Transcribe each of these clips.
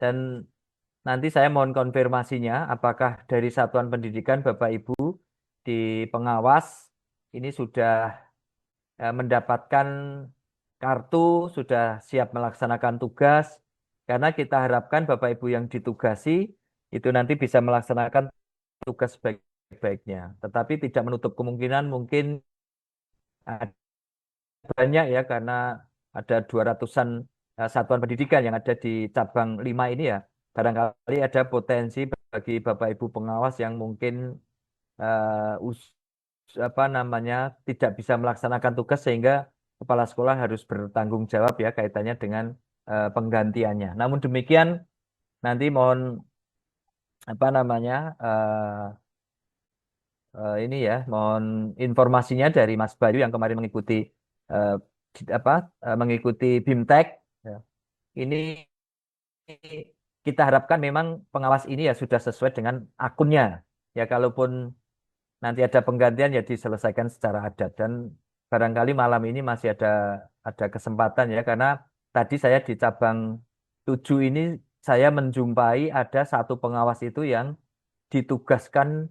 dan nanti saya mohon konfirmasinya apakah dari Satuan Pendidikan Bapak Ibu di pengawas ini sudah mendapatkan kartu, sudah siap melaksanakan tugas, karena kita harapkan Bapak Ibu yang ditugasi itu nanti bisa melaksanakan tugas sebaik-baiknya. Tetapi tidak menutup kemungkinan mungkin ada banyak ya, karena ada 200-an satuan pendidikan yang ada di cabang 5 ini ya. Barangkali ada potensi bagi Bapak Ibu pengawas yang mungkin apa namanya tidak bisa melaksanakan tugas sehingga kepala sekolah harus bertanggung jawab ya kaitannya dengan penggantiannya. Namun demikian nanti mohon apa namanya ini ya mohon informasinya dari Mas Bayu yang kemarin mengikuti eh, apa mengikuti BIMTEK. Ya. Ini kita harapkan memang pengawas ini ya sudah sesuai dengan akunnya. Ya kalaupun nanti ada penggantian ya diselesaikan secara adat dan barangkali malam ini masih ada kesempatan ya karena tadi saya di cabang 7 ini saya menjumpai ada satu pengawas itu yang ditugaskan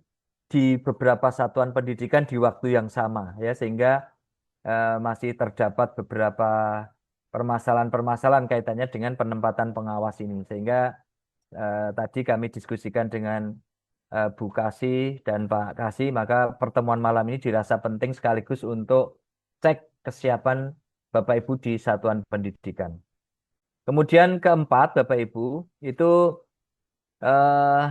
di beberapa satuan pendidikan di waktu yang sama ya sehingga masih terdapat beberapa permasalahan-permasalahan kaitannya dengan penempatan pengawas ini sehingga tadi kami diskusikan dengan Bu Kasih dan Pak Kasih, maka pertemuan malam ini dirasa penting sekaligus untuk cek kesiapan Bapak Ibu di satuan pendidikan. Kemudian keempat, Bapak Ibu, itu eh,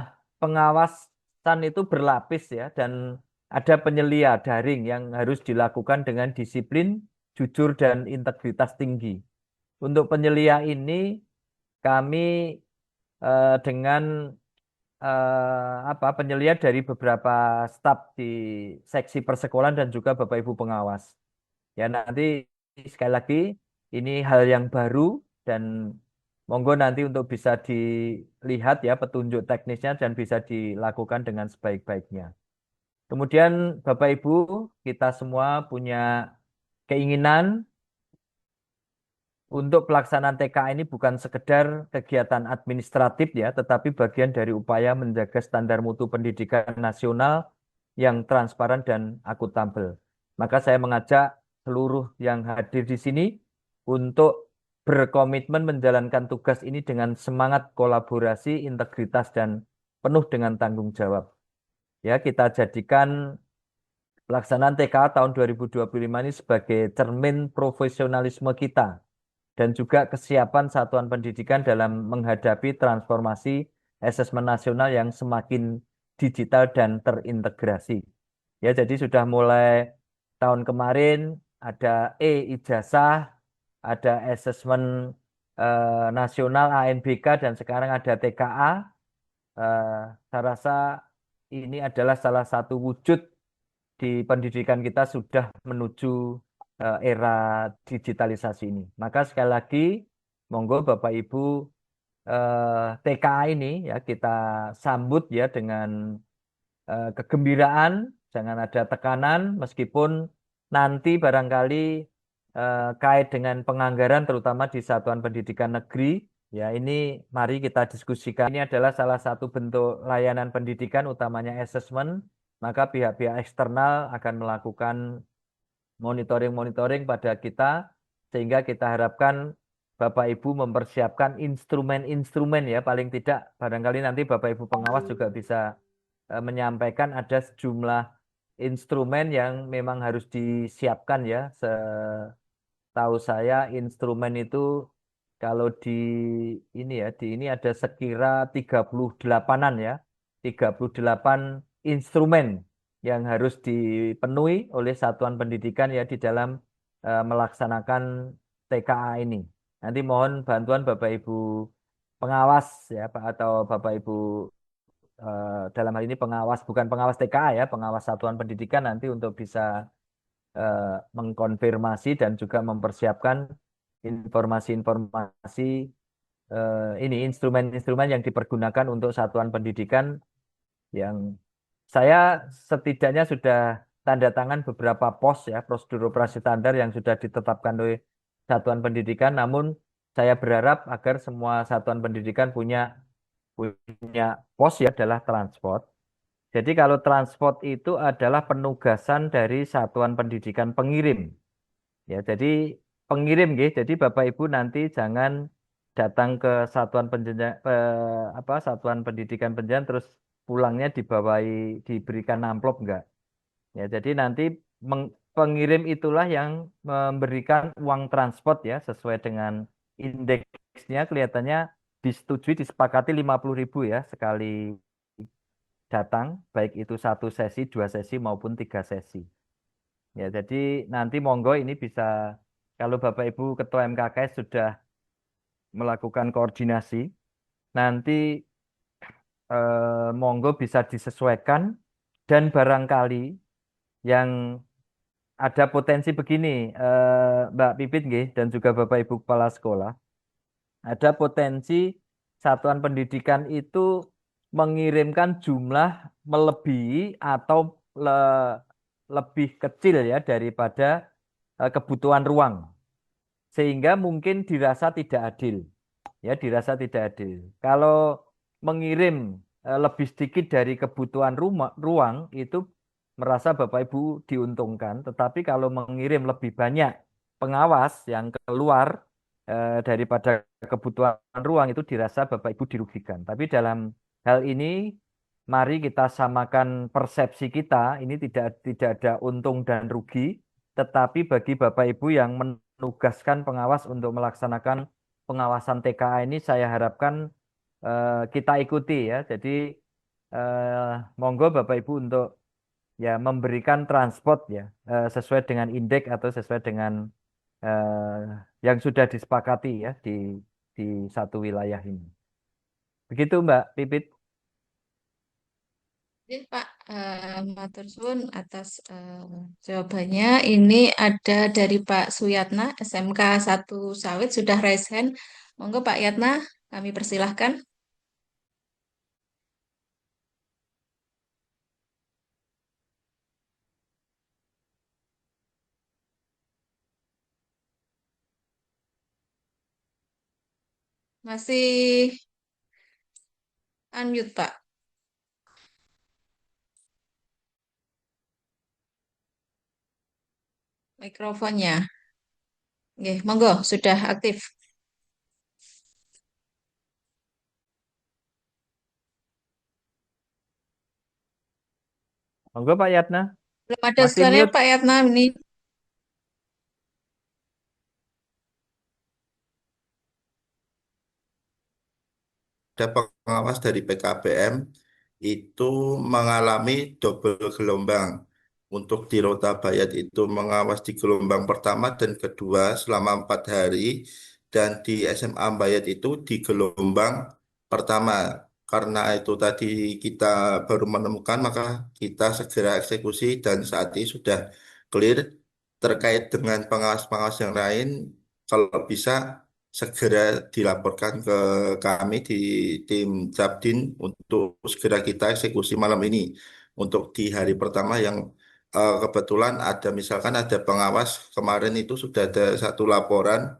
pengawasan itu berlapis ya, dan ada penyelia daring yang harus dilakukan dengan disiplin, jujur, dan integritas tinggi. Untuk penyelia ini, kami dengan apa penyelia dari beberapa staf di seksi persekolahan dan juga Bapak Ibu pengawas. Ya nanti sekali lagi ini hal yang baru dan monggo nanti untuk bisa dilihat ya petunjuk teknisnya dan bisa dilakukan dengan sebaik-baiknya. Kemudian Bapak Ibu kita semua punya keinginan untuk pelaksanaan TKA ini bukan sekedar kegiatan administratif ya, tetapi bagian dari upaya menjaga standar mutu pendidikan nasional yang transparan dan akuntabel. Maka saya mengajak seluruh yang hadir di sini untuk berkomitmen menjalankan tugas ini dengan semangat kolaborasi, integritas, dan penuh dengan tanggung jawab. Ya, kita jadikan pelaksanaan TKA tahun 2025 ini sebagai cermin profesionalisme kita dan juga kesiapan satuan pendidikan dalam menghadapi transformasi asesmen nasional yang semakin digital dan terintegrasi. Ya, jadi sudah mulai tahun kemarin ada e-ijazah, ada asesmen nasional ANBK dan sekarang ada TKA. Eh, saya rasa ini adalah salah satu wujud di pendidikan kita sudah menuju era digitalisasi ini. Maka sekali lagi, monggo Bapak Ibu TKA ini ya kita sambut ya dengan kegembiraan, jangan ada tekanan meskipun nanti barangkali kait dengan penganggaran terutama di satuan pendidikan negeri ya ini mari kita diskusikan. Ini adalah salah satu bentuk layanan pendidikan utamanya asesmen, maka pihak-pihak eksternal akan melakukan monitoring-monitoring pada kita sehingga kita harapkan Bapak Ibu mempersiapkan instrumen-instrumen ya paling tidak barangkali nanti Bapak Ibu pengawas juga bisa menyampaikan ada sejumlah instrumen yang memang harus disiapkan ya. Setahu saya instrumen itu kalau di ini ya di ini ada sekira 38-an ya. 38 instrumen yang harus dipenuhi oleh satuan pendidikan ya di dalam melaksanakan TKA ini. Nanti mohon bantuan Bapak Ibu pengawas ya Pak atau Bapak Ibu dalam hal ini pengawas bukan pengawas TKA ya, pengawas satuan pendidikan nanti untuk bisa eh, mengkonfirmasi dan juga mempersiapkan informasi-informasi ini instrumen-instrumen yang dipergunakan untuk satuan pendidikan yang saya setidaknya sudah tanda tangan beberapa pos ya, prosedur operasi standar yang sudah ditetapkan oleh satuan pendidikan, namun saya berharap agar semua satuan pendidikan punya pos ya adalah transport. Jadi kalau transport itu adalah penugasan dari satuan pendidikan pengirim. Ya, jadi pengirim nggih. Jadi Bapak Ibu nanti jangan datang ke satuan pendidikan penjenengan terus pulangnya diberikan amplop enggak. Ya, jadi nanti pengirim itulah yang memberikan uang transport ya sesuai dengan indeksnya kelihatannya disetujui disepakati 50.000 ya sekali datang, baik itu satu sesi, dua sesi maupun tiga sesi. Ya, jadi nanti monggo ini bisa kalau Bapak Ibu Ketua MKKS sudah melakukan koordinasi, nanti monggo bisa disesuaikan dan barangkali yang ada potensi begini, Mbak Pipit nggih, dan juga Bapak Ibu Kepala Sekolah, ada potensi satuan pendidikan itu mengirimkan jumlah melebihi atau lebih kecil ya daripada kebutuhan ruang, sehingga mungkin dirasa tidak adil. Ya, dirasa tidak adil. Kalau mengirim lebih sedikit dari kebutuhan ruang itu merasa Bapak Ibu diuntungkan, tetapi kalau mengirim lebih banyak pengawas yang keluar daripada kebutuhan ruang itu dirasa Bapak Ibu dirugikan. Tapi dalam hal ini mari kita samakan persepsi kita, ini tidak ada untung dan rugi, tetapi bagi Bapak Ibu yang menugaskan pengawas untuk melaksanakan pengawasan TKA ini saya harapkan kita ikuti ya. Jadi monggo Bapak Ibu untuk ya memberikan transport ya sesuai dengan indeks atau sesuai dengan yang sudah disepakati ya di satu wilayah ini. Begitu Mbak Pipit. Oke, Pak, matur suwun atas jawabannya. Ini ada dari Pak Suyatna, SMK 1 Sawit, sudah raise hand. Monggo Pak Yatna, kami persilahkan. Masih unmute, Pak, mikrofonnya. Oke, monggo, sudah aktif. Monggo Pak Yatna, Belum ada masih suaranya mute. Pak Yatna ini. Ada pengawas dari PKBM itu mengalami double gelombang. Untuk di Rota Bayat itu mengawas di gelombang pertama dan kedua selama 4 hari, dan di SMA Bayat itu di gelombang pertama. Karena itu tadi kita baru menemukan, maka kita segera eksekusi dan saat ini sudah clear. Terkait dengan pengawas-pengawas yang lain, kalau bisa segera dilaporkan ke kami di tim Japdin untuk segera kita eksekusi malam ini. Untuk di hari pertama yang kebetulan ada, misalkan ada pengawas kemarin itu sudah ada satu laporan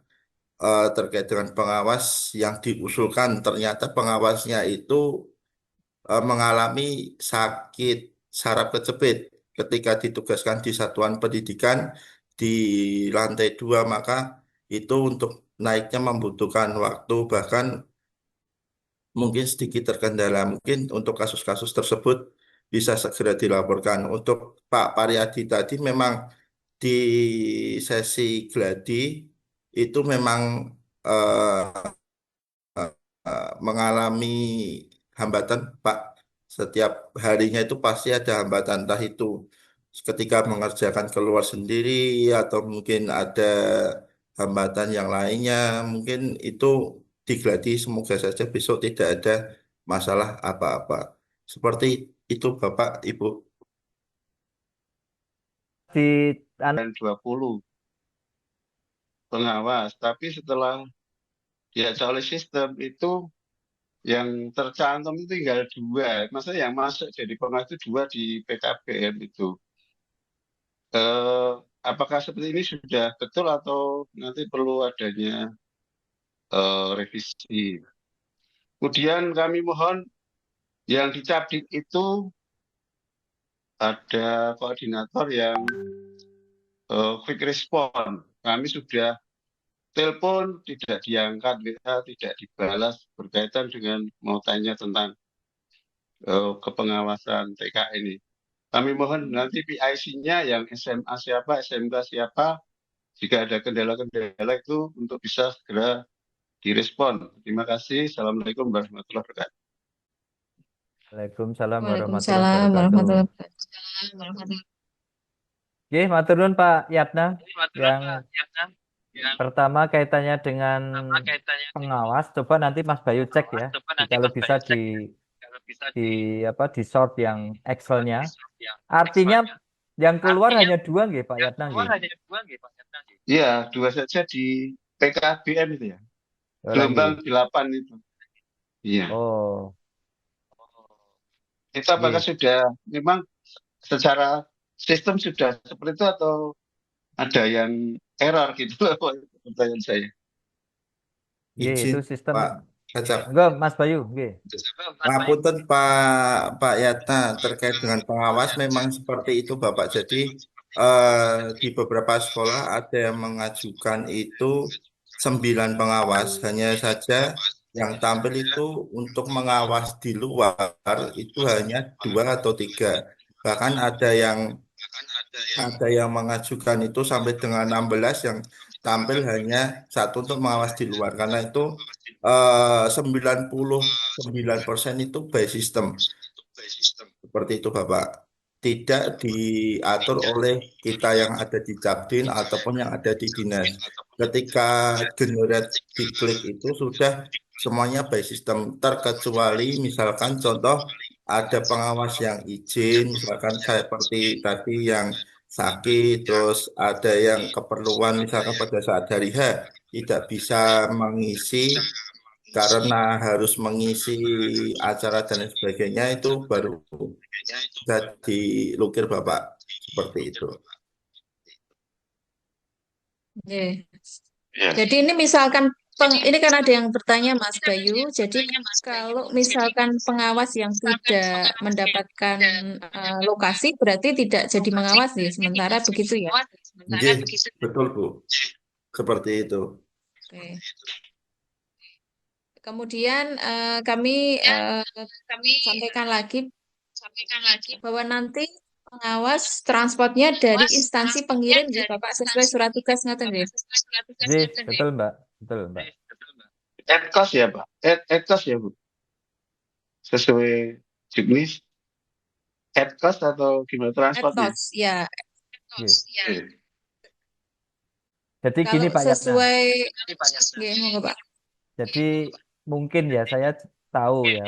terkait dengan pengawas yang diusulkan, ternyata pengawasnya itu mengalami sakit saraf kejepit ketika ditugaskan di satuan pendidikan di lantai 2, maka itu untuk naiknya membutuhkan waktu, bahkan mungkin sedikit terkendala. Mungkin untuk kasus-kasus tersebut bisa segera dilaporkan. Untuk Pak Pariyadi tadi memang di sesi gladi itu memang eh, mengalami hambatan, Pak. Setiap harinya itu pasti ada hambatan, entah itu ketika mengerjakan keluar sendiri atau mungkin ada hambatan yang lainnya. Mungkin itu digladi, semoga saja besok tidak ada masalah apa-apa. Seperti itu, Bapak, Ibu. Di dan 20 pengawas. Tapi setelah diajak oleh sistem itu yang tercantum itu tinggal 2. Maksudnya yang masuk jadi pengawas itu 2 di PKBM itu. Eh, apakah seperti ini sudah betul atau nanti perlu adanya revisi. Kemudian kami mohon yang di Capdik itu ada koordinator yang quick respon. Kami sudah telepon, tidak diangkat, WA tidak dibalas berkaitan dengan mau tanya tentang kepengawasan TK ini. Kami mohon nanti PIC-nya yang SMA siapa, SMK siapa, jika ada kendala-kendala itu untuk bisa segera direspon. Terima kasih. Assalamualaikum warahmatullahi wabarakatuh. Waalaikumsalam warahmatullahi Waalaikumsalam wabarakatuh. warahmatullahi wabarakatuh. Oke, matur nuwun Pak Yatna. Yang pertama kaitannya dengan pengawas, coba nanti Mas Bayu cek ya. Kalau bisa di sort yang Excel-nya. Artinya yang keluar hanya dua nggih Pak Yatna nggih. Iya, 2 saja di PKBM itu ya. Ora Gelombang nggih. 8 itu. Iya. Oh, Itu apakah nggih. sudah memang secara sistem sudah seperti itu atau ada yang error gitu loh pertanyaan saya. Nggih, Izin itu sistem. Pak Cacap. Enggak, Mas Bayu, nggih. Ngapunten Pak Yatna terkait dengan pengawas memang seperti itu Bapak. Jadi di beberapa sekolah ada yang mengajukan itu 9 pengawas, hanya saja yang tampil itu untuk mengawas di luar itu hanya 2 atau 3. Bahkan ada yang mengajukan itu sampai dengan 16 yang tampil hanya satu untuk mengawas di luar. Karena itu 99% itu by system. Seperti itu Bapak. Tidak diatur oleh kita yang ada di Jakdin ataupun yang ada di dinas. Ketika generate diklik itu sudah semuanya by system. Terkecuali misalkan contoh ada pengawas yang izin, misalkan seperti tadi yang sakit, terus ada yang keperluan misalkan pada saat hari H tidak bisa mengisi karena harus mengisi acara dan lain sebagainya itu baru bisa dilukir Bapak seperti itu. Oke. Ya. Jadi ini misalkan ini kan ada yang bertanya Mas Bayu, jadi kalau misalkan pengawas yang tidak mendapatkan lokasi berarti tidak jadi mengawasi, sementara begitu ya? Nggih, betul Bu. Seperti itu. Oke. Kemudian kami sampaikan lagi bahwa nanti pengawas transportnya dari instansi pengirim ya Bapak sesuai surat tugas ngoten nggih. Nggih, betul Mbak. Betul Mbak. Edkos ya Pak? Edkos ya Bu? Sesuai juknis? Edkos atau gimana transportnya? Edkos ya. Nggih. Oke. Jadi Kalau gini Pak Yatna. sesuai nggih monggo Pak. Jadi mungkin ya saya tahu ya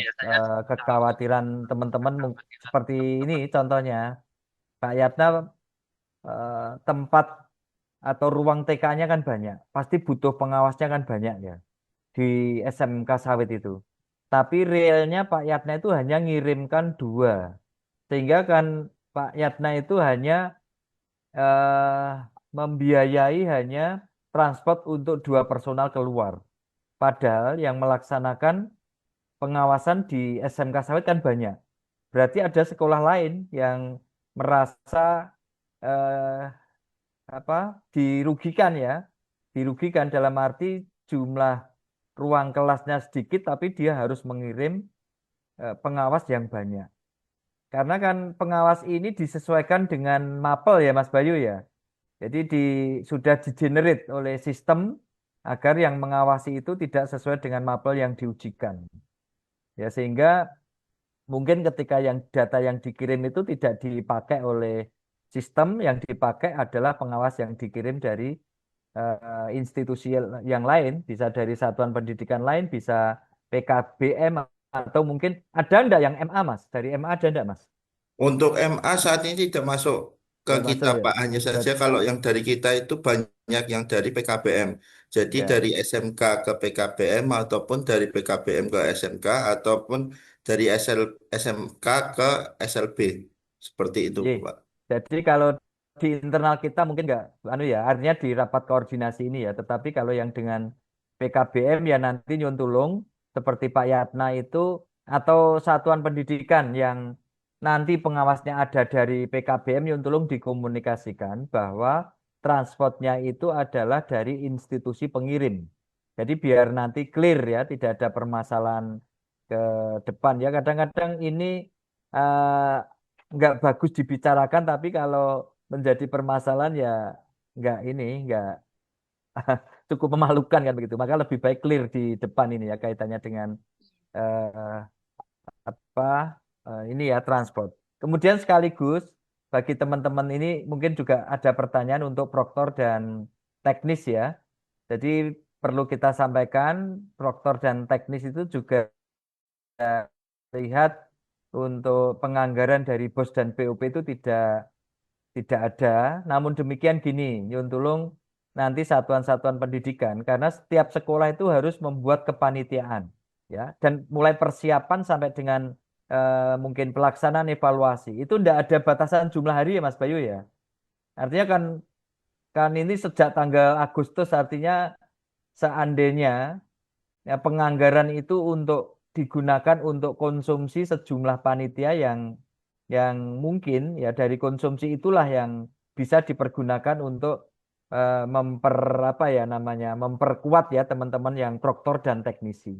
kekhawatiran teman-teman seperti ini contohnya Pak Yatna tempat atau ruang TK-nya kan banyak, pasti butuh pengawasnya kan banyak ya di SMK Sawit itu. Tapi realnya Pak Yatna itu hanya ngirimkan 2, sehingga kan Pak Yatna itu hanya membiayai hanya transport untuk 2 personal keluar. Padahal yang melaksanakan pengawasan di SMK Sawit kan banyak. Berarti ada sekolah lain yang merasa dirugikan ya. Dirugikan dalam arti jumlah ruang kelasnya sedikit tapi dia harus mengirim pengawas yang banyak. Karena kan pengawas ini disesuaikan dengan mapel ya Mas Bayu ya. Jadi sudah di-generate oleh sistem agar yang mengawasi itu tidak sesuai dengan mapel yang diujikan. Ya sehingga mungkin ketika data yang dikirim itu tidak dipakai oleh sistem, yang dipakai adalah pengawas yang dikirim dari institusi yang lain, bisa dari satuan pendidikan lain, bisa PKBM atau mungkin ada enggak yang MA Mas? Dari MA ada enggak Mas? Untuk MA saat ini tidak masuk ke Tidak kita masuk ya. Pak, hanya saja kalau yang dari kita itu banyak yang dari PKBM. Jadi Ya. dari SMK ke PKBM ataupun dari PKBM ke SMK ataupun dari SMK ke SLB. Seperti itu Ye. Pak. Jadi kalau di internal kita mungkin enggak, artinya di rapat koordinasi ini ya. Tetapi kalau yang dengan PKBM ya nanti nyuntulung seperti Pak Yatna itu atau satuan pendidikan yang nanti pengawasnya ada dari PKBM nyuntulung dikomunikasikan bahwa transportnya itu adalah dari institusi pengirim. Jadi biar nanti clear ya, tidak ada permasalahan ke depan ya. Kadang-kadang ini eh, nggak bagus dibicarakan, tapi kalau menjadi permasalahan ya nggak cukup memalukan kan begitu. Maka lebih baik clear di depan ini ya kaitannya dengan eh, apa ini ya transport. Kemudian sekaligus bagi teman-teman ini mungkin juga ada pertanyaan untuk proktor dan teknis ya. Jadi perlu kita sampaikan proktor dan teknis itu juga lihat untuk penganggaran dari BOS dan POP itu tidak ada. Namun demikian gini, Yuntulung nanti satuan-satuan pendidikan karena setiap sekolah itu harus membuat kepanitiaan ya dan mulai persiapan sampai dengan mungkin pelaksanaan evaluasi itu tidak ada batasan jumlah hari ya Mas Bayu ya. Artinya kan kan ini sejak tanggal Agustus artinya seandainya ya, penganggaran itu untuk digunakan untuk konsumsi sejumlah panitia yang mungkin ya dari konsumsi itulah yang bisa dipergunakan untuk memper apa ya namanya memperkuat ya teman-teman yang proktor dan teknisi.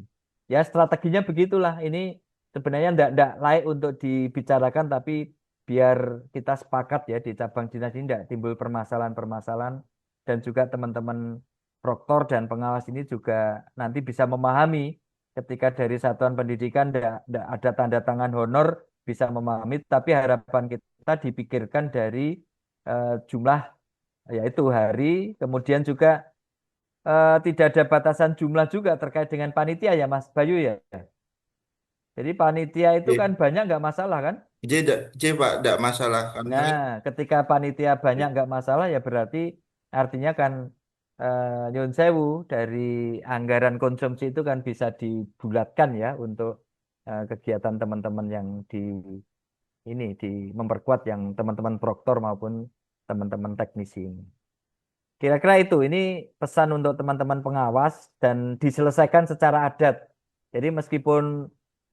Ya strateginya begitulah. Ini sebenarnya tidak layak untuk dibicarakan tapi biar kita sepakat ya di cabang dinas ini tidak timbul permasalahan-permasalahan dan juga teman-teman proktor dan pengawas ini juga nanti bisa memahami ketika dari satuan pendidikan tidak ada tanda tangan honor bisa memahami, tapi harapan kita dipikirkan dari jumlah yaitu hari, kemudian juga tidak ada batasan jumlah juga terkait dengan panitia ya Mas Bayu ya. Jadi panitia itu kan Oke. banyak nggak masalah kan? Jadi Pak, tidak masalah karena Nah, ketika panitia banyak nggak masalah ya berarti artinya kan nyun sewu dari anggaran konsumsi itu kan bisa dibulatkan ya untuk kegiatan teman-teman yang di ini di memperkuat yang teman-teman proktor maupun teman-teman teknisi ini. Kira-kira itu ini pesan untuk teman-teman pengawas dan diselesaikan secara adat. Jadi meskipun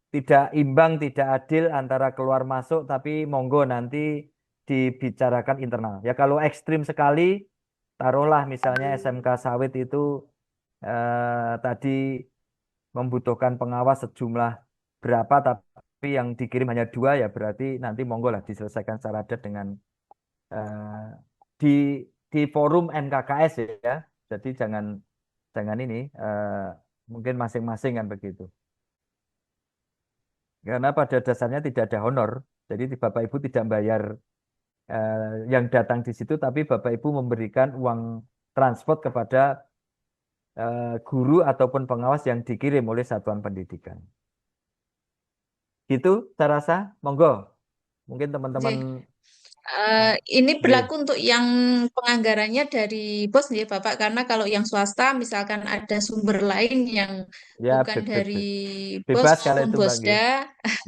tidak imbang, tidak adil antara keluar masuk, tapi monggo nanti dibicarakan internal. Ya kalau ekstrim sekali, taruhlah misalnya SMK Sawit itu tadi membutuhkan pengawas sejumlah berapa, tapi yang dikirim hanya 2, ya berarti nanti monggo lah diselesaikan secara adat dengan eh, di di forum NKKS ya. Jadi jangan ini mungkin masing-masing kan begitu. Karena pada dasarnya tidak ada honor. Jadi Bapak Ibu tidak bayar yang datang di situ, tapi Bapak Ibu memberikan uang transport kepada guru ataupun pengawas yang dikirim oleh satuan pendidikan. Gitu, saya rasa. Monggo. Mungkin teman-teman. Ini Oke. berlaku untuk yang penganggarannya dari BOS ya Bapak, karena kalau yang swasta misalkan ada sumber lain yang Ya, bukan dari BOS bebas kalau maupun itu Mbak G. BOSDA,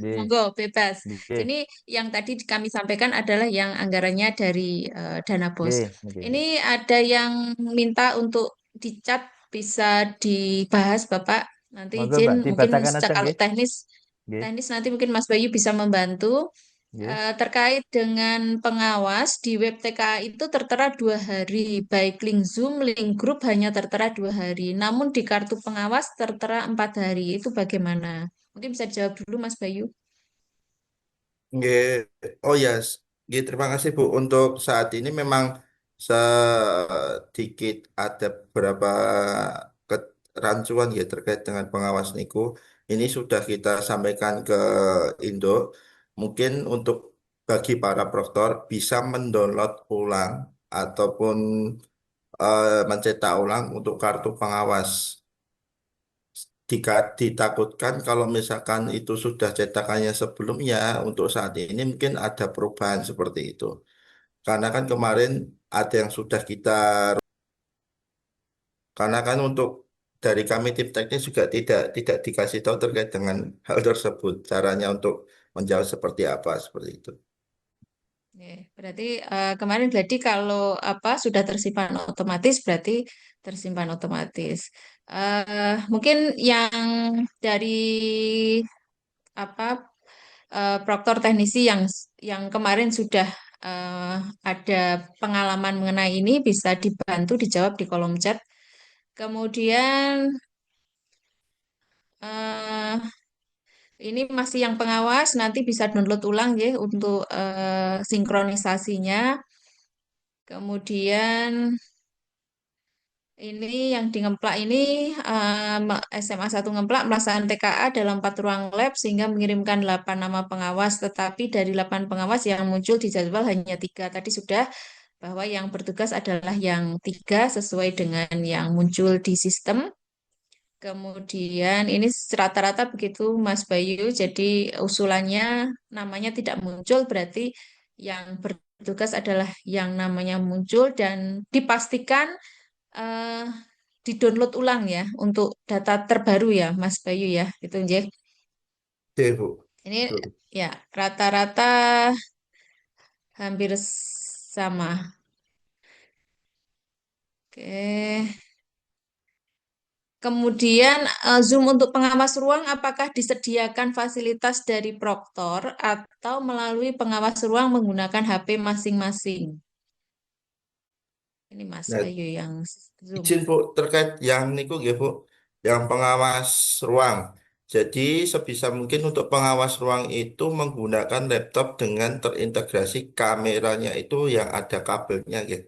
Nggih, monggo bebas. nggih, Ini yang tadi kami sampaikan adalah yang anggarannya dari dana BOS. nggih, nggih. Ini ada yang minta untuk dicat bisa dibahas Bapak. Nanti Monggo izin Mbak, mungkin dibacakan aja kalau nggih. teknis Nggih, teknis nanti mungkin Mas Bayu bisa membantu. nggih. Terkait dengan pengawas di web TKA itu tertera 2 hari, baik link Zoom, link grup hanya tertera 2 hari. Namun di kartu pengawas tertera 4 hari. Itu bagaimana? Mungkin bisa dijawab dulu Mas Bayu. nggih. Oh ya, nggih, terima kasih Bu. Untuk saat ini memang sedikit ada beberapa kerancuan ya terkait dengan pengawas niku. Ini sudah kita sampaikan ke Indo. Mungkin untuk bagi para proktor bisa mendownload ulang ataupun mencetak ulang untuk kartu pengawas. Ditakutkan kalau misalkan itu sudah cetakannya sebelumnya, untuk saat ini mungkin ada perubahan seperti itu. Karena kan kemarin ada yang sudah kita, karena kan untuk dari kami tim teknis juga tidak dikasih tahu terkait dengan hal tersebut, caranya untuk menjawab seperti apa seperti itu. Oke, berarti kemarin berarti kalau apa sudah tersimpan otomatis berarti tersimpan otomatis. Mungkin yang dari apa proktor teknisi yang kemarin sudah eh, ada pengalaman mengenai ini bisa dibantu dijawab di kolom chat. Kemudian eh, ini masih yang pengawas, nanti bisa download ulang ya untuk sinkronisasinya. Kemudian ini yang di Ngemplak ini SMA 1 Ngemplak melaksanakan TKA dalam 4 ruang lab sehingga mengirimkan 8 nama pengawas, tetapi dari 8 pengawas yang muncul di jadwal hanya 3. Tadi sudah bahwa yang bertugas adalah yang 3 sesuai dengan yang muncul di sistem. Kemudian ini rata-rata begitu Mas Bayu, jadi usulannya namanya tidak muncul berarti yang bertugas adalah yang namanya muncul dan dipastikan eh, di-download ulang ya untuk data terbaru ya, Mas Bayu ya, gitu Jack. Oke, Bu. Ini Betul. ya rata-rata hampir sama. Oke. Kemudian Zoom untuk pengawas ruang apakah disediakan fasilitas dari proktor atau melalui pengawas ruang menggunakan HP masing-masing? Ini Mas Nah, Bayu yang Zoom. izin Bu terkait yang niku nggih Bu, yang pengawas ruang. Jadi sebisa mungkin untuk pengawas ruang itu menggunakan laptop dengan terintegrasi kameranya itu yang ada kabelnya nggih.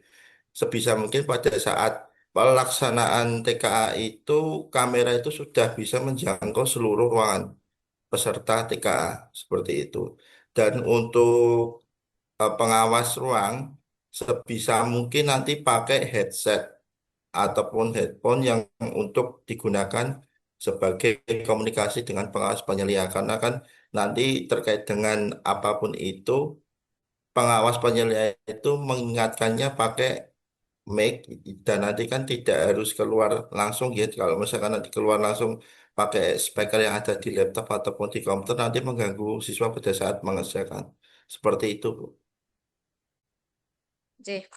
Sebisa mungkin pada saat pelaksanaan TKA itu kamera itu sudah bisa menjangkau seluruh ruangan peserta TKA seperti itu. Dan untuk pengawas ruang sebisa mungkin nanti pakai headset ataupun headphone yang untuk digunakan sebagai komunikasi dengan pengawas penyelia karena kan nanti terkait dengan apapun itu pengawas penyelia itu mengingatkannya pakai mic dan nanti kan tidak harus keluar langsung gitu kalau misalkan nanti keluar langsung pakai speaker yang ada di laptop ataupun di komputer nanti mengganggu siswa pada saat mengerjakan seperti itu Bu. Oke.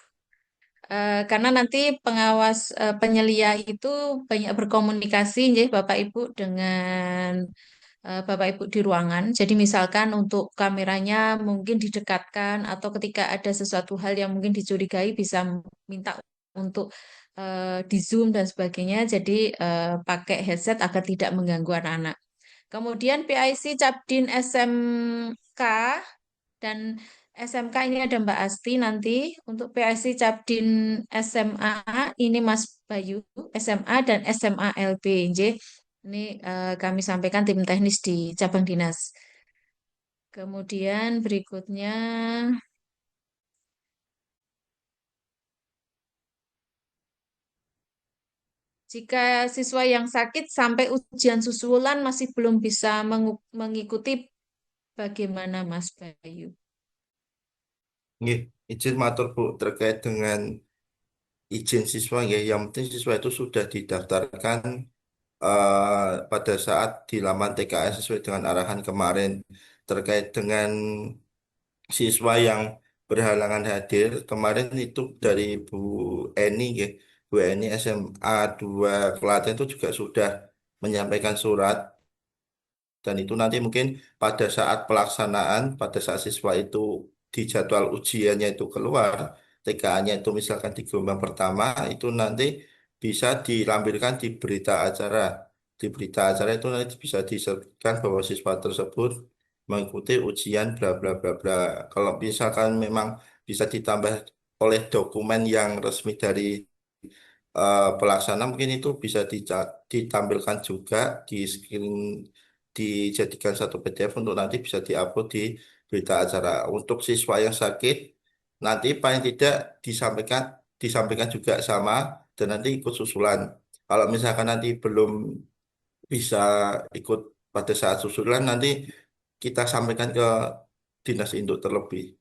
Karena nanti pengawas penyelia itu banyak berkomunikasi ya Bapak Ibu dengan Bapak Ibu di ruangan. Jadi misalkan untuk kameranya mungkin didekatkan atau ketika ada sesuatu hal yang mungkin dicurigai bisa minta untuk di Zoom dan sebagainya. Jadi pakai headset agar tidak mengganggu anak-anak. Kemudian PIC Capdin SMK dan SMK ini ada Mbak Asti nanti untuk PIC Capdin SMA ini Mas Bayu SMA dan SMA LB. J. Ini kami sampaikan tim teknis di cabang dinas. Kemudian berikutnya, jika siswa yang sakit sampai ujian susulan masih belum bisa mengikuti, bagaimana Mas Bayu? Nggih, izin matur Bu terkait dengan izin siswa ya yang penting siswa itu sudah didaftarkan pada saat di laman TKS sesuai dengan arahan kemarin terkait dengan siswa yang berhalangan hadir kemarin itu dari Bu Eni ya Bu Eni SMA 2 Klaten itu juga sudah menyampaikan surat dan itu nanti mungkin pada saat pelaksanaan pada saat siswa itu di jadwal ujiannya itu keluar TKA-nya itu misalkan di gelombang pertama itu nanti bisa dilampirkan di berita acara di berita acara itu nanti bisa disebutkan bahwa siswa tersebut mengikuti ujian bla bla bla bla. Kalau misalkan memang bisa ditambah oleh dokumen yang resmi dari pelaksana mungkin itu bisa ditampilkan juga di screen dijadikan satu PDF untuk nanti bisa diupload di berita acara. Untuk siswa yang sakit nanti paling tidak disampaikan disampaikan juga sama dan nanti ikut susulan. Kalau misalkan nanti belum bisa ikut pada saat susulan nanti kita sampaikan ke dinas induk terlebih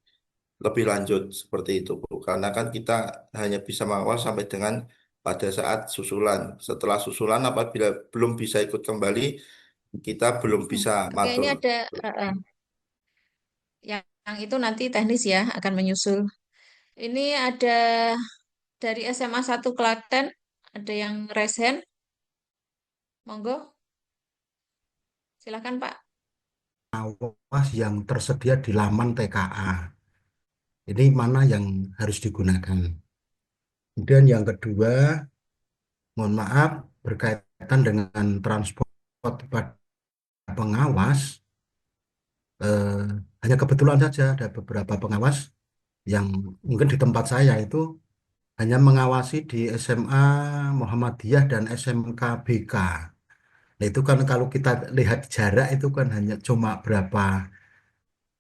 lebih lanjut seperti itu Bu. Karena kan kita hanya bisa mengawal sampai dengan pada saat susulan. Setelah susulan apabila belum bisa ikut kembali, kita belum bisa Oke, ini matur. ada yang itu nanti teknis ya akan menyusul. Ini ada dari SMA 1 Klaten, ada yang raise hand. Monggo, silakan Pak. pengawas yang tersedia di laman TKA. Ini mana yang harus digunakan. Kemudian yang kedua, mohon maaf, berkaitan dengan transport pada pengawas, eh, hanya kebetulan saja ada beberapa pengawas yang mungkin di tempat saya itu hanya mengawasi di SMA Muhammadiyah dan SMK BK. Nah itu kan kalau kita lihat jarak itu kan hanya cuma berapa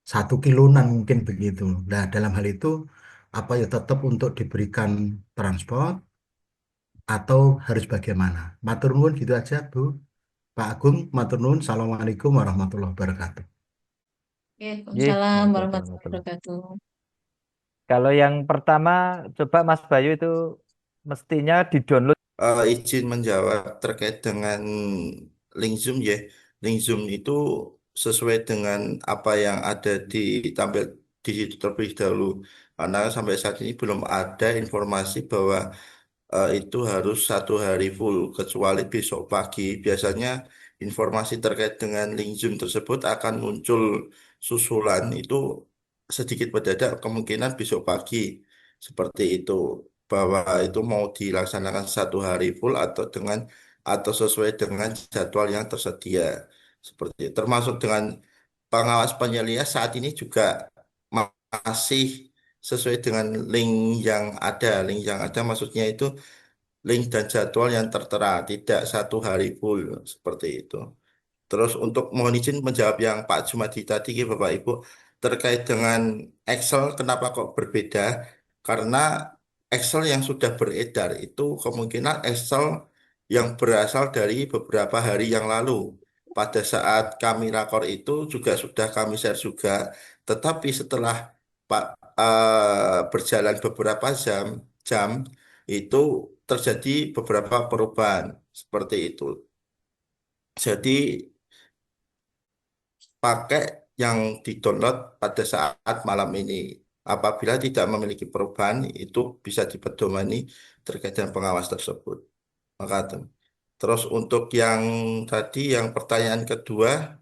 1 kiloan mungkin begitu. Nah dalam hal itu apa ya tetap untuk diberikan transport atau harus bagaimana? Matur nuwun gitu aja Bu. Pak Agung, matur nuwun. Assalamualaikum warahmatullahi wabarakatuh. Nggih, Waalaikumsalam waalaikumsalam warahmatullahi warahmatullahi. wabarakatuh. Kalau yang pertama, coba Mas Bayu itu mestinya di-download. Izin menjawab terkait dengan link Zoom ya. Link Zoom itu sesuai dengan apa yang ada ditampil di situ terlebih dahulu. Karena sampai saat ini belum ada informasi bahwa itu harus 1 hari full, kecuali besok pagi. Biasanya informasi terkait dengan link Zoom tersebut akan muncul susulan itu sedikit mendadak, kemungkinan besok pagi seperti itu, bahwa itu mau dilaksanakan 1 hari full atau sesuai dengan jadwal yang tersedia seperti itu. Termasuk dengan pengawas penyelia saat ini juga masih sesuai dengan link yang ada maksudnya itu link dan jadwal yang tertera, tidak 1 hari full seperti itu. Terus untuk mohon izin menjawab yang Pak Jumadi tadi, ya, Bapak Ibu, terkait dengan Excel, kenapa kok berbeda? Karena Excel yang sudah beredar itu kemungkinan Excel yang berasal dari beberapa hari yang lalu. Pada saat kami rakor itu juga sudah kami share juga, tetapi setelah Pak berjalan beberapa jam itu terjadi beberapa perubahan seperti itu. Jadi pakai yang di-download pada saat malam ini. Apabila tidak memiliki perubahan, itu bisa dipedomani terkait dengan pengawas tersebut. Maka terus untuk yang tadi, yang pertanyaan kedua,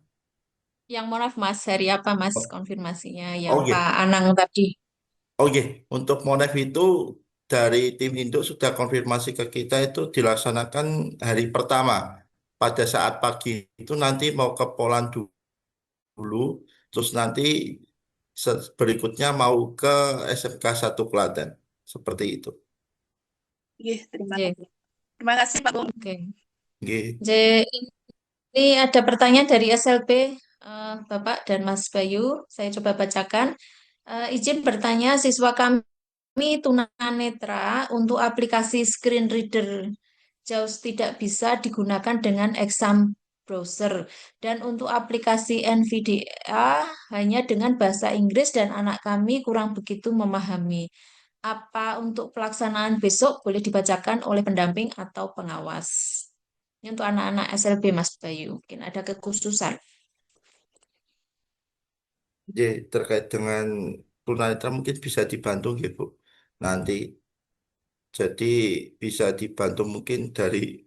Yang mohon maaf Mas, hari apa Mas oh konfirmasinya yang oh, Pak iya, Anang tadi? oh iya, untuk Monef itu dari tim Indo sudah konfirmasi ke kita itu dilaksanakan hari pertama. Pada saat pagi itu nanti mau ke Polan dulu, terus nanti berikutnya mau ke SMK 1 Klaten. Seperti itu. Iya, terima J. kasih. Terima kasih Pak Bung. Oke. Nggih. J, ini ada pertanyaan dari SLB Bapak dan Mas Bayu. Saya coba bacakan. Izin bertanya, siswa kami tunanetra untuk aplikasi screen reader JAWS tidak bisa digunakan dengan exam browser. Dan untuk aplikasi NVDA hanya dengan bahasa Inggris dan anak kami kurang begitu memahami. Apa untuk pelaksanaan besok boleh dibacakan oleh pendamping atau pengawas? Ini untuk anak-anak SLB Mas Bayu. Mungkin ada kekhususan. Jadi terkait dengan tunanetra mungkin bisa dibantu gitu nanti. Jadi bisa dibantu mungkin dari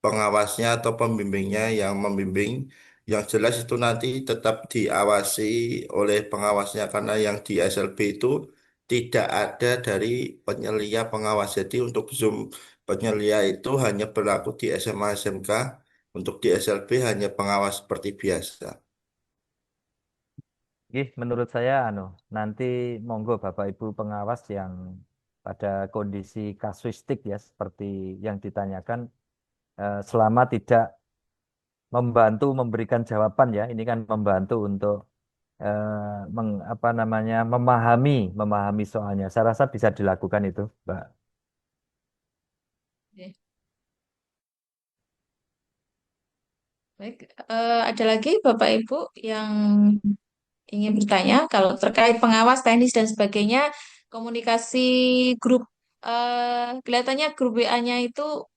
pengawasnya atau pembimbingnya yang membimbing. Yang jelas itu nanti tetap diawasi oleh pengawasnya karena yang di SLB itu tidak ada dari penyelia pengawas. Jadi untuk Zoom penyelia itu hanya berlaku di SMA SMK. Untuk di SLB hanya pengawas seperti biasa. Nggih, menurut saya nanti monggo Bapak Ibu pengawas yang pada kondisi kasuistik ya seperti yang ditanyakan, selama tidak membantu memberikan jawaban ya, ini kan membantu untuk apa namanya memahami soalnya. Saya rasa bisa dilakukan itu, Mbak. Oke. Baik, ada lagi Bapak Ibu yang ingin bertanya kalau terkait pengawas teknis dan sebagainya, komunikasi grup kelihatannya grup WA-nya itu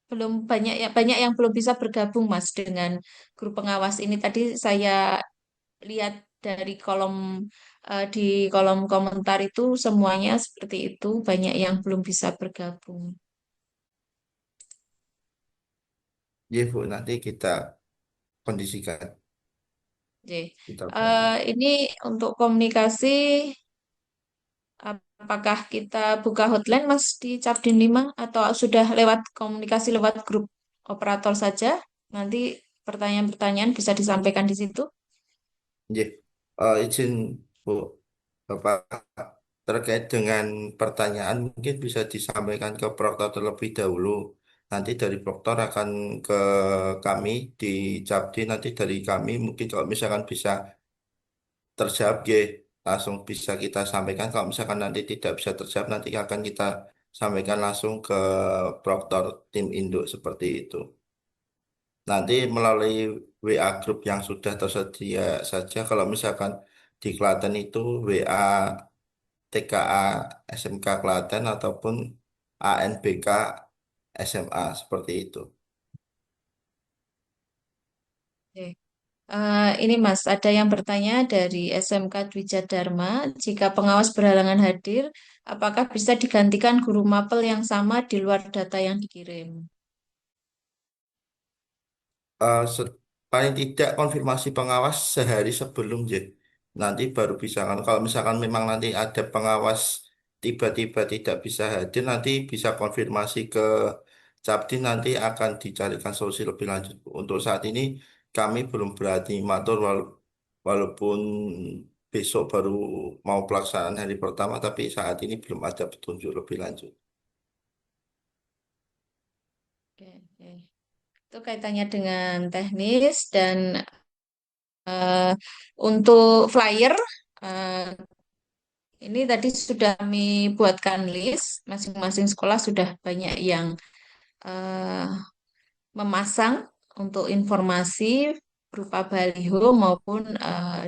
belum banyak yang belum bisa bergabung Mas dengan grup pengawas ini. Tadi saya lihat dari di kolom komentar itu semuanya seperti itu, banyak yang belum bisa bergabung. Ya, Bu, nanti kita kondisikan, Oke. kita bantu. Ini untuk komunikasi, apakah kita buka hotline Mas di Capdin 5 atau sudah lewat komunikasi lewat grup operator saja? Nanti pertanyaan-pertanyaan bisa disampaikan di situ. Ya, izin Bu, Bapak, terkait dengan pertanyaan mungkin bisa disampaikan ke Proktor terlebih dahulu. Nanti dari Proktor akan ke kami di Capdi, nanti dari kami mungkin kalau misalkan bisa terjawab, ya, langsung bisa kita sampaikan. Kalau misalkan nanti tidak bisa terjawab, nanti akan kita sampaikan langsung ke Proktor tim induk seperti itu. Nanti melalui WA grup yang sudah tersedia saja, kalau misalkan di Klaten itu WA TKA SMK Klaten ataupun ANBK SMA seperti itu. Oke. Ini Mas, ada yang bertanya dari SMK Dwija Dharma, jika pengawas berhalangan hadir, apakah bisa digantikan guru mapel yang sama di luar data yang dikirim? Paling tidak konfirmasi pengawas sehari sebelum, ya. Nanti baru bisa kan. Kalau misalkan memang nanti ada pengawas tiba-tiba tidak bisa hadir, nanti bisa konfirmasi ke Capdi, nanti akan dicarikan solusi lebih lanjut. Untuk saat ini kami belum berani matur walaupun besok baru mau pelaksanaan hari pertama, tapi saat ini belum ada petunjuk lebih lanjut. Oke, oke. Itu kaitannya dengan teknis dan eh, untuk flyer, eh, ini tadi sudah kami buatkan list, masing-masing sekolah sudah banyak yang eh, memasang untuk informasi berupa baliho maupun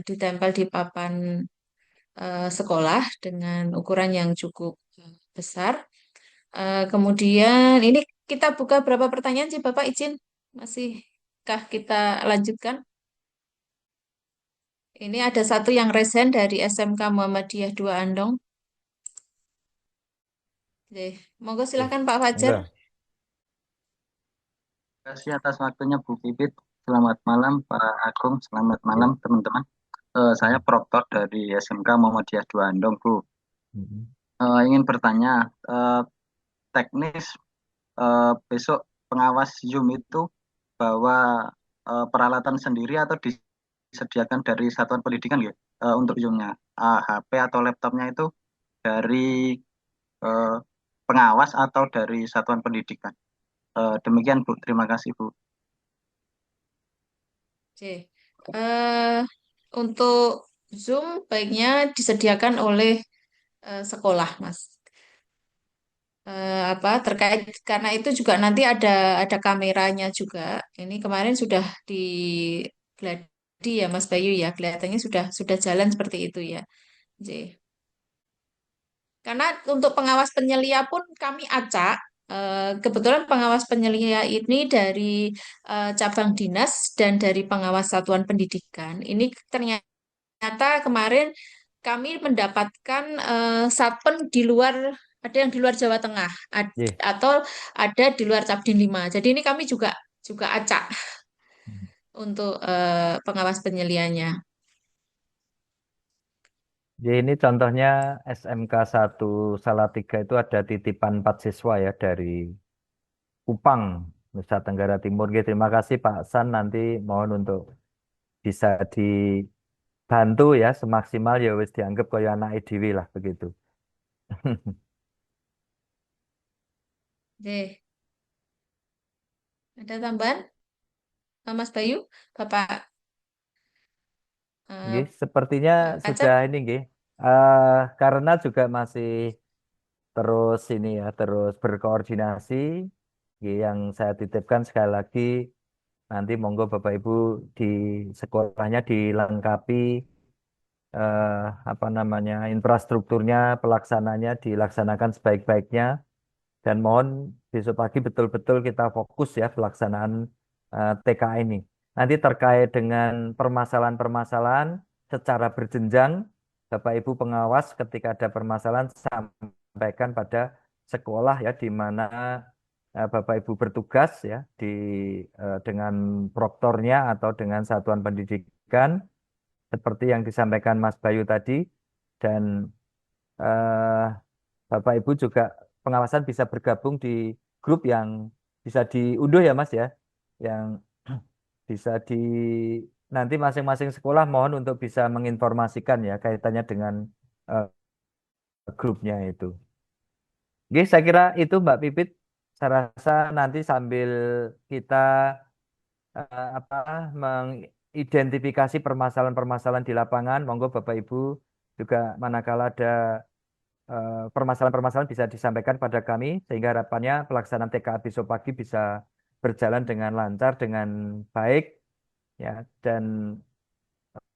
ditempel di papan sekolah dengan ukuran yang cukup besar. Kemudian ini kita buka berapa pertanyaan sih Bapak izin? Masihkah kita lanjutkan? Ini ada satu yang resen dari SMK Muhammadiyah 2 Andong. Oke, monggo Oke, silakan Pak Fajar. enggak. Terima kasih atas waktunya Bu Pipit. Selamat malam Pak Agung, selamat malam Ya. teman-teman. Saya Proktor dari SMK Muhammadiyah 2 Andong, Bu. Mhm. Ingin bertanya, teknis besok pengawas Zoom itu bawa peralatan sendiri atau disediakan dari satuan pendidikan ya untuk Zoom-nya? HP atau laptopnya itu dari eh, pengawas atau dari satuan pendidikan? Demikian Bu, terima kasih Bu. Oke. Eh, untuk Zoom baiknya disediakan oleh sekolah, Mas. Apa terkait karena itu juga nanti ada kameranya juga. Ini kemarin sudah digeladi ya Mas Bayu ya, kelihatannya sudah jalan seperti itu ya. Oke. Karena untuk pengawas penyelia pun kami acak. Kebetulan pengawas penyelia ini dari cabang dinas dan dari pengawas satuan pendidikan. Ini ternyata kemarin kami mendapatkan satpen di luar, ada yang di luar Jawa Tengah, Ye. atau ada di luar Cabdin 5. Jadi ini kami juga juga acak untuk pengawas penyelianya. Jadi ini contohnya SMK 1 Salatiga itu ada titipan 4 siswa ya dari Kupang, Nusa Tenggara Timur. Oke, terima kasih Pak San. Nanti mohon untuk bisa dibantu ya semaksimal ya wis dianggap kaya anak dhewe lah begitu. Oke, ada tambahan, Mas Bayu, Bapak Nggih, eh, sepertinya Kacep? sudah ini nggih. Karena juga masih terus ini ya, terus berkoordinasi. Nggih, yang saya titipkan sekali lagi nanti monggo Bapak Ibu di sekolahnya dilengkapi eh, apa namanya infrastrukturnya, pelaksananya dilaksanakan sebaik-baiknya dan mohon besok pagi betul-betul kita fokus ya pelaksanaan TKA ini. Nanti terkait dengan permasalahan-permasalahan secara berjenjang, Bapak Ibu pengawas ketika ada permasalahan sampaikan pada sekolah ya di mana Bapak Ibu bertugas ya dengan proktornya atau dengan satuan pendidikan seperti yang disampaikan Mas Bayu tadi, dan eh, Bapak Ibu juga pengawasan bisa bergabung di grup yang bisa diunduh ya Mas ya, yang bisa nanti masing-masing sekolah mohon untuk bisa menginformasikan ya kaitannya dengan eh, grupnya itu. Oke, saya kira itu Mbak Pipit. Saya rasa nanti sambil kita apa mengidentifikasi permasalahan-permasalahan di lapangan, monggo Bapak Ibu juga manakala ada permasalahan-permasalahan bisa disampaikan pada kami sehingga harapannya pelaksanaan TKA besok pagi bisa berjalan dengan lancar, dengan baik ya, dan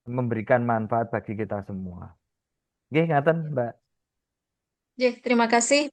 memberikan manfaat bagi kita semua. Oke, ngaten Mbak. Terima kasih.